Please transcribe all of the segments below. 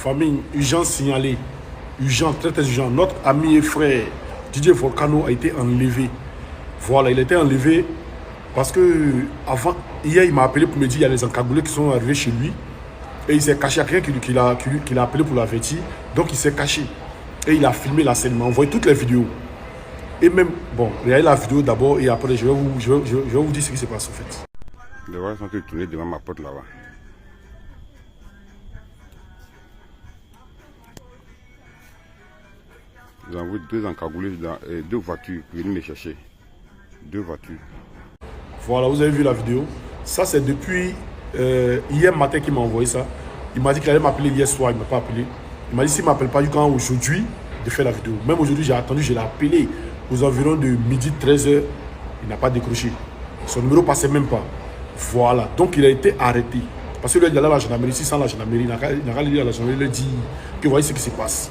Famille, urgence signalée. Urgent, très très urgent. Notre ami et frère Didier Volcano a été enlevé. Voilà, il a été enlevé parce que hier, il m'a appelé pour me dire qu'il y a les encagoulés qui sont arrivés chez lui. Et il s'est caché à quelqu'un qui l'a appelé pour l'avertir. Donc il s'est caché. Et il a filmé la scène, il m'a envoyé toutes les vidéos. Et même, bon, regardez la vidéo d'abord et après je vais vous dire ce qui se passe en fait. Les voix sont tournées devant ma porte là-bas. J'ai envoyé 2 encagoulés dans 2 voitures pour venir me chercher. 2 voitures. Voilà, vous avez vu la vidéo. Ça, c'est depuis hier matin qu'il m'a envoyé ça. Il m'a dit qu'il allait m'appeler hier soir, il ne m'a pas appelé. Il m'a dit s'il ne m'appelle pas jusqu'à aujourd'hui de faire la vidéo. Même aujourd'hui, j'ai attendu, je l'ai appelé aux environs de midi 13h. Il n'a pas décroché. Son numéro ne passait même pas. Voilà, donc il a été arrêté. Parce que là, il allait à la gendarmerie. Si sans la gendarmerie, il n'a qu'à aller à la gendarmerie, il dit que voyez ce qui se passe.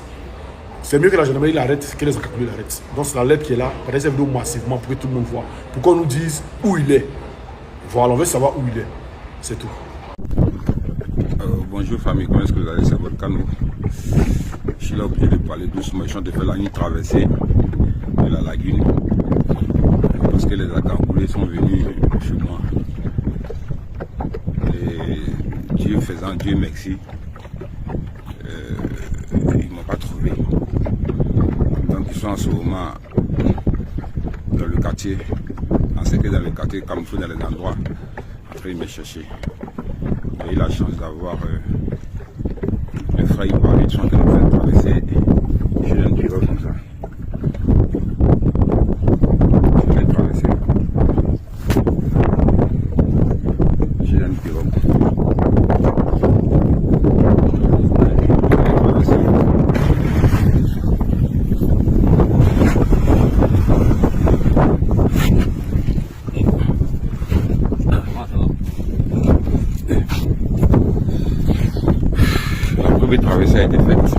C'est mieux que la gendarmerie l'arrête que les encagoulés l'arrêtent. Donc c'est la lettre qui est là. Partagez cette vidéo massivement pour que tout le monde voit. Pour qu'on nous dise où il est. Voilà, on veut savoir où il est. C'est tout. Bonjour famille, comment est-ce que vous allez? C'est Volcano. Je suis là obligé de parler doucement. Je suis en train de faire la ligne traversée de la lagune. Parce que les encagoulés sont venus chez moi. Et Dieu faisant, Dieu merci. Ils ne m'ont pas trouvé. Donc ils sont en ce moment dans le quartier, encerclés dans le quartier, camouflés dans les endroits, en train de me chercher. J'ai eu la chance d'avoir le frère Ibarri, ils sont en train de me faire traverser. Je viens de dire comme ça. Je viens de traverser. Je viens de dire traversée a été faite.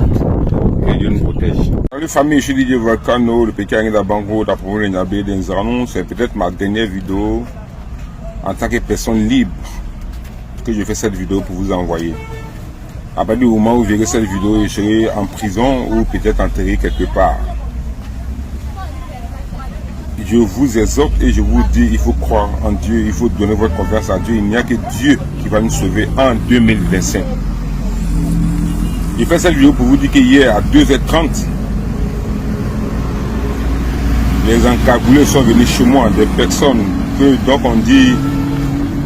Que Dieu nous protège. Salut famille, je suis Didier Volcano, le petit Angela Bango, d'Apromou Nabé d'Enzanon. C'est peut-être ma dernière vidéo en tant que personne libre que je fais cette vidéo pour vous envoyer. À partir du moment où vous verrez cette vidéo, je serai en prison ou peut-être enterré quelque part. Je vous exhorte et je vous dis, il faut croire en Dieu, il faut donner votre confiance à Dieu. Il n'y a que Dieu qui va nous sauver en 2025. J'ai fait cette vidéo pour vous dire qu'hier à 2h30, les encagoulés sont venus chez moi, des personnes que donc on dit,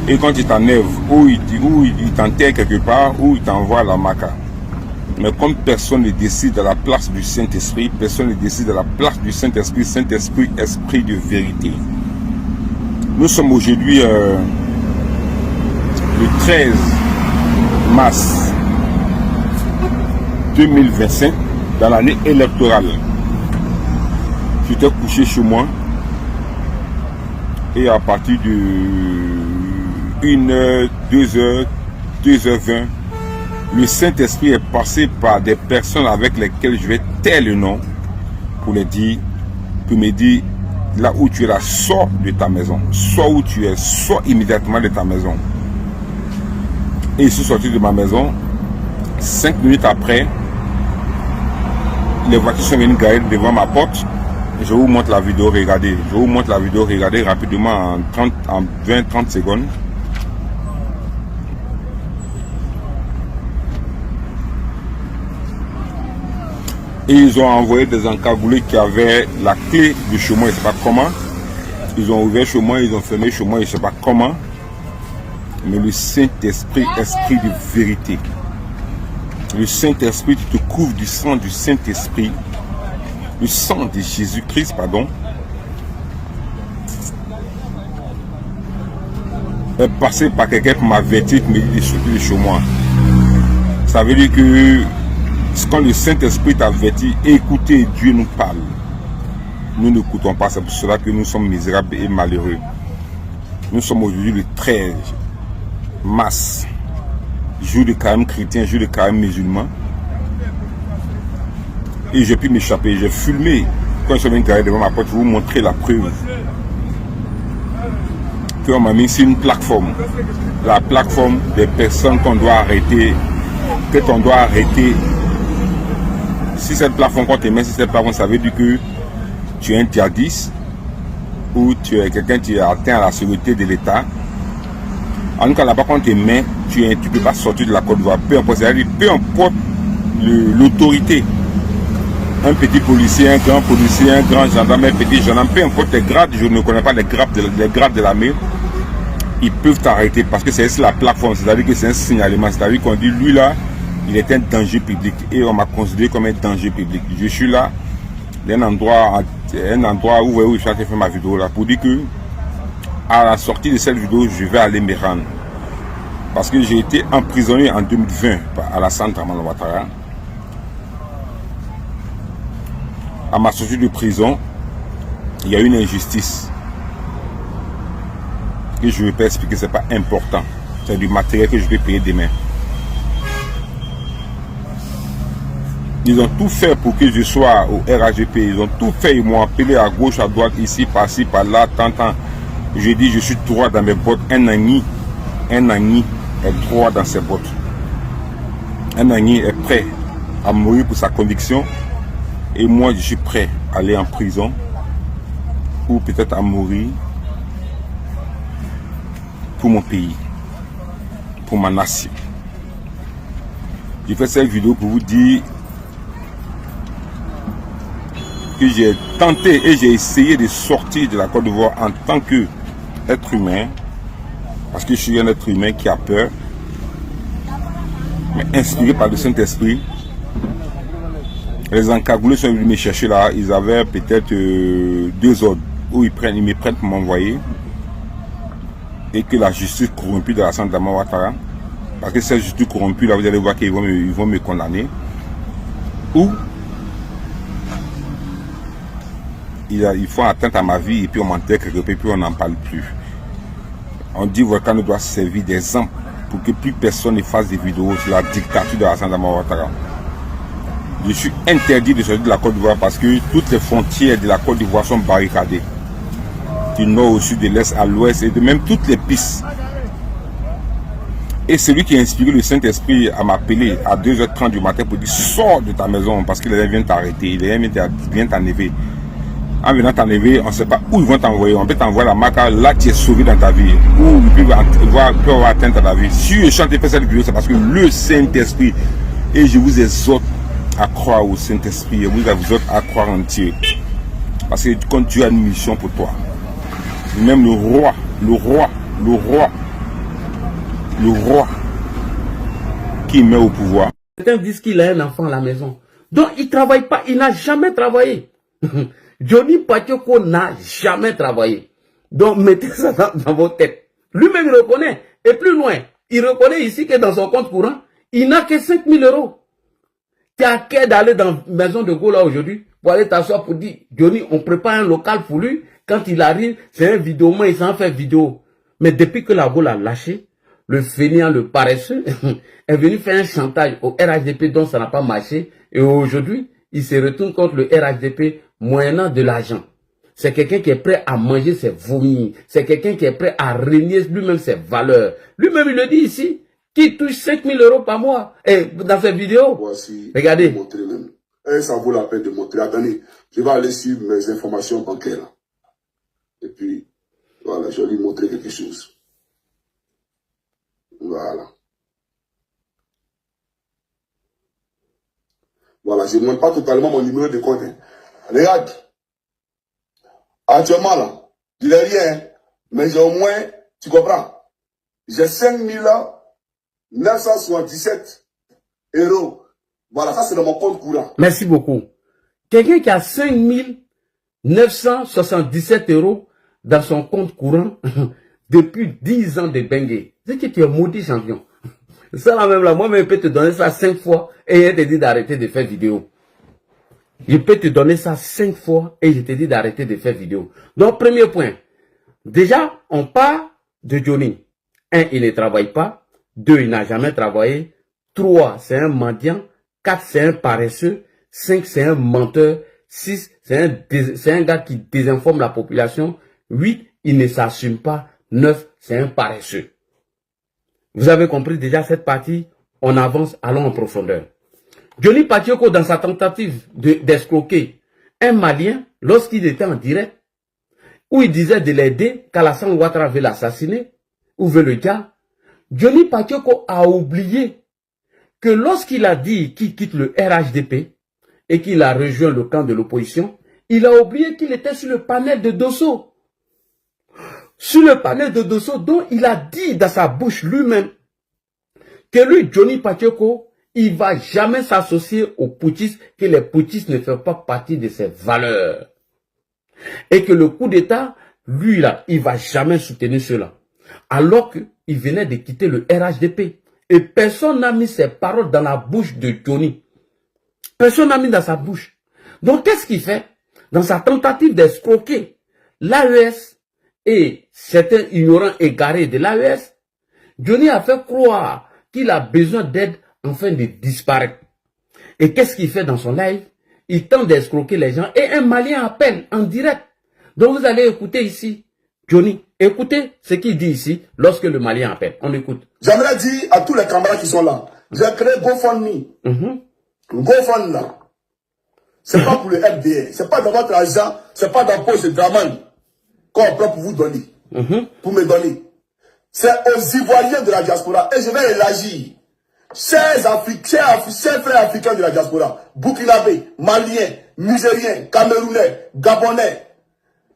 et quand ils t'enlèvent, ou ils t'enterrent quelque part, ou ils t'envoient à la maca. Mais comme personne ne décide à la place du Saint-Esprit, personne ne décide à la place du Saint-Esprit, Saint-Esprit, Esprit de vérité. Nous sommes aujourd'hui le 13 mars 2025, dans l'année électorale. J'étais couché chez moi et à partir de 1h, 2h, 2h20, le Saint-Esprit est passé par des personnes avec lesquelles je vais taire le nom pour me dire, là où tu es là, sors de ta maison. Sors où tu es, sors immédiatement de ta maison. Et je suis sorti de ma maison. 5 minutes après, les voitures sont venues garer devant ma porte. Je vous montre la vidéo, regardez. Je vous montre la vidéo, regardez rapidement en 20-30 secondes. Et ils ont envoyé des encagoulés qui avaient la clé du chemin, je ne sais pas comment. Ils ont ouvert le chemin, ils ont fermé le chemin, je ne sais pas comment. Mais le Saint-Esprit, esprit de vérité. Le Saint-Esprit qui te couvre du sang du Saint-Esprit, le sang de Jésus-Christ, pardon, est passé par quelqu'un qui m'avertit, qui me dit de sortir de chez moi. Ça veut dire que quand le Saint-Esprit t'avertit, écoutez, Dieu nous parle. Nous n'écoutons pas, c'est pour cela que nous sommes misérables et malheureux. Nous sommes aujourd'hui le 13 mars. Jour de carême chrétien, jour de carême musulman. Et j'ai pu m'échapper. J'ai filmé. Quand je suis venu garer devant ma porte, je vais vous montrer la preuve. Qu'on m'a mis sur une plateforme. La plateforme des personnes qu'on doit arrêter. Que l'on doit arrêter Si c'est le plafond qu'on te met, si c'est le plafond, ça veut dire que tu es un djihadiste ou tu es quelqu'un qui est atteint à la sécurité de l'État. En tout cas, là-bas, quand on te met, tu ne peux pas sortir de la Côte d'Ivoire. Peu importe l'autorité. Un petit policier, un grand gendarme, un petit gendarme, peu importe les grades, je ne connais pas les grades de l'armée, ils peuvent t'arrêter parce que c'est la plateforme, c'est-à-dire que c'est un signalement, c'est-à-dire qu'on dit lui là, il est un danger public et on m'a considéré comme un danger public. Je suis là, un endroit où je suis en train de faire ma vidéo là pour dire que à la sortie de cette vidéo, je vais aller me rendre. Parce que j'ai été emprisonné en 2020 à la Centre Draman Ouattara. À ma sortie de prison, il y a une injustice que je ne vais pas expliquer, c'est pas important. C'est du matériel que je vais payer demain. Ils ont tout fait pour que je sois au RHDP. Ils ont tout fait. Ils m'ont appelé à gauche, à droite, ici, par-ci, par-là, tant. Je dis, je suis droit dans mes bottes. Un ami est droit dans ses bottes. Un ami est prêt à mourir pour sa conviction. Et moi, je suis prêt à aller en prison. Ou peut-être à mourir pour mon pays. Pour ma nation. J'ai fait cette vidéo pour vous dire que j'ai tenté et j'ai essayé de sortir de la Côte d'Ivoire en tant qu'être humain, parce que je suis un être humain qui a peur, mais inspiré par le Saint-Esprit. Les encagoulés sont venus me chercher là, ils avaient peut-être 2 ordres où ils me prennent pour m'envoyer, et que la justice corrompue de la Centre Draman Ouattara, parce que cette justice corrompue là, vous allez voir qu'ils vont me condamner, ou ils font atteinte à ma vie et puis on m'enterre quelque part et puis on n'en parle plus. On dit Volcano doit servir d'exemple pour que plus personne ne fasse des vidéos sur la dictature de la Centre Draman Ouattara. Je suis interdit de sortir de la Côte d'Ivoire parce que toutes les frontières de la Côte d'Ivoire sont barricadées. Du nord au sud, de l'est à l'ouest et de même toutes les pistes. Et celui qui a inspiré le Saint-Esprit à m'appeler à 2h30 du matin pour dire sors de ta maison parce que les gens viennent t'arrêter, les gens viennent t'enlever. En venant t'enlever, on ne sait pas où ils vont t'envoyer. On peut t'envoyer la marque, là tu es sauvé dans ta vie. Ou ils peuvent avoir atteinte à ta vie. Si je chante et fais cette vidéo, c'est parce que le Saint-Esprit, et je vous exhorte à croire au Saint-Esprit, je vous exhorte à croire en Dieu. Parce que quand Dieu a une mission pour toi, même le roi qui met au pouvoir. Certains disent qu'il a un enfant à la maison. Donc il ne travaille pas, il n'a jamais travaillé. Johnny Patioko n'a jamais travaillé. Donc mettez ça dans vos têtes. Lui-même il reconnaît. Et plus loin, il reconnaît ici que dans son compte courant, il n'a que 5 000 €. Tu as qu'à d'aller dans la maison de Gaulle aujourd'hui pour aller t'asseoir pour dire, Johnny, on prépare un local pour lui. Quand il arrive, c'est un vidéoman, il s'en fait vidéo. Mais depuis que la Gaulle a lâché, le fainéant, le paresseux, est venu faire un chantage au RHDP dont ça n'a pas marché. Et aujourd'hui, il se retourne contre le RHDP moyennant de l'argent. C'est quelqu'un qui est prêt à manger ses vomis. C'est quelqu'un qui est prêt à renier lui-même ses valeurs. Lui-même, il le dit ici, qui touche 5 000 € par mois. Et dans cette vidéo, voici, regardez. même. Et ça vaut la peine de montrer. Attendez, je vais aller sur mes informations bancaires. Et puis, voilà, je vais lui montrer quelque chose. Voilà. Voilà, je ne montre pas totalement mon numéro de compte. Regarde. Actuellement, là, je n'ai rien, mais j'ai au moins, tu comprends, j'ai 5 977 €. Voilà, ça c'est dans mon compte courant. Merci beaucoup. Quelqu'un qui a 5 977 € dans son compte courant depuis 10 ans de bengue. C'est que tu es maudit champion. Ça là même là, moi-même, je peux te donner ça 5 fois et je te dis d'arrêter de faire vidéo. Je peux te donner ça 5 fois et je te dis d'arrêter de faire vidéo. Donc, premier point. Déjà, on parle de Johnny. 1, il ne travaille pas. 2, il n'a jamais travaillé. 3, c'est un mendiant. 4, c'est un paresseux. 5, c'est un menteur. 6, c'est un gars qui désinforme la population. 8, il ne s'assume pas. 9, c'est un paresseux. Vous avez compris déjà cette partie? On avance, allons en profondeur. Johnny Pacheco, dans sa tentative d'escroquer un Malien, lorsqu'il était en direct, où il disait de l'aider, qu'Alassane Ouattara veut l'assassiner, ou veut le dire, Johnny Pacheco a oublié que lorsqu'il a dit qu'il quitte le RHDP et qu'il a rejoint le camp de l'opposition, il a oublié qu'il était sur le panel de Dosso. Sur le panel de Dosso, dont il a dit dans sa bouche lui-même que lui, Johnny Pacheco, il ne va jamais s'associer aux putschistes, que les putschistes ne font pas partie de ses valeurs. Et que le coup d'État, lui là, il ne va jamais soutenir cela. Alors qu'il venait de quitter le RHDP. Et personne n'a mis ses paroles dans la bouche de Johnny. Personne n'a mis dans sa bouche. Donc qu'est-ce qu'il fait? Dans sa tentative d'escroquer l'AES et certains ignorants égarés de l'AES, Johnny a fait croire qu'il a besoin d'aide afin de disparaître. Et qu'est-ce qu'il fait dans son live? Il tente d'escroquer les gens et un Malien appelle en direct. Donc vous allez écouter ici, Johnny, écoutez ce qu'il dit ici lorsque le Malien appelle. On écoute. J'aimerais dire à tous les camarades qui sont là, j'ai créé GoFundMe. GoFundMe là, c'est pas pour le FDR, c'est pas dans votre argent, c'est pas dans la poche de Draman qu'on prend pour vous donner, pour me donner. C'est aux Ivoiriens de la diaspora et je vais élargir. Chers frères africains de la diaspora, Burkinabé, Maliens, Nigériens, Camerounais, Gabonais,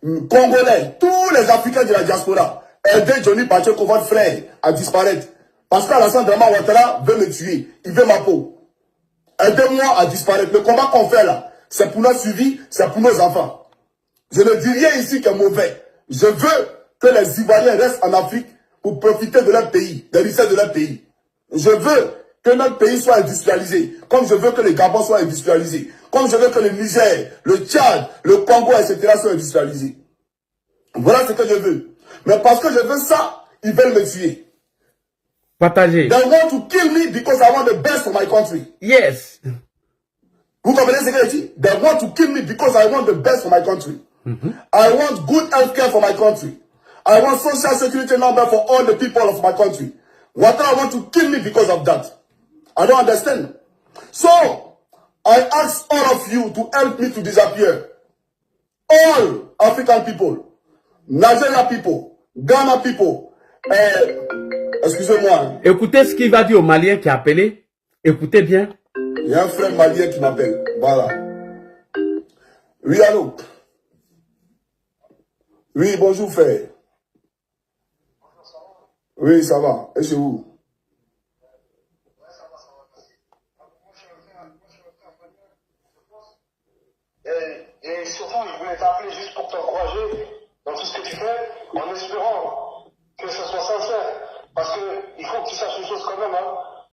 Congolais, tous les Africains de la diaspora, aidez Johnny Pacheco, votre frère, à disparaître. Parce qu'Alassane Ouattara veut me tuer, il veut ma peau. Aidez-moi à disparaître. Le combat qu'on fait là, c'est pour notre suivi, c'est pour nos enfants. Je ne dis rien ici qui est mauvais. Je veux que les Ivoiriens restent en Afrique pour profiter de leur pays, des richesses de leur pays. Je veux que notre pays soit industrialisé, comme je veux que le Gabon soit industrialisé, comme je veux que le Niger, le Tchad, le Congo, etc. soient industrialisés. Voilà ce que je veux. Mais parce que je veux ça, ils veulent me tuer. Partagez. They want to kill me because I want the best for my country. Yes. Vous comprenez ce que je dis? They want to kill me because I want the best for my country. I want good healthcare for my country. I want social security number for all the people of my country. Ouattara want to kill me because of that. I don't understand. So, I ask all of you to help me to disappear. All African people, Nigeria people, Ghana people, excusez-moi. Écoutez ce qu'il va dire au Malien qui a appelé. Écoutez bien. Il y a un frère malien qui m'appelle. Voilà. Oui, allô? Oui, bonjour, frère. Oui, ça va. Et chez vous? Et surtout, je voulais t'appeler juste pour t'encourager dans tout ce que tu fais, en espérant que ce soit sincère. Parce qu'il faut que tu saches une chose quand même, hein.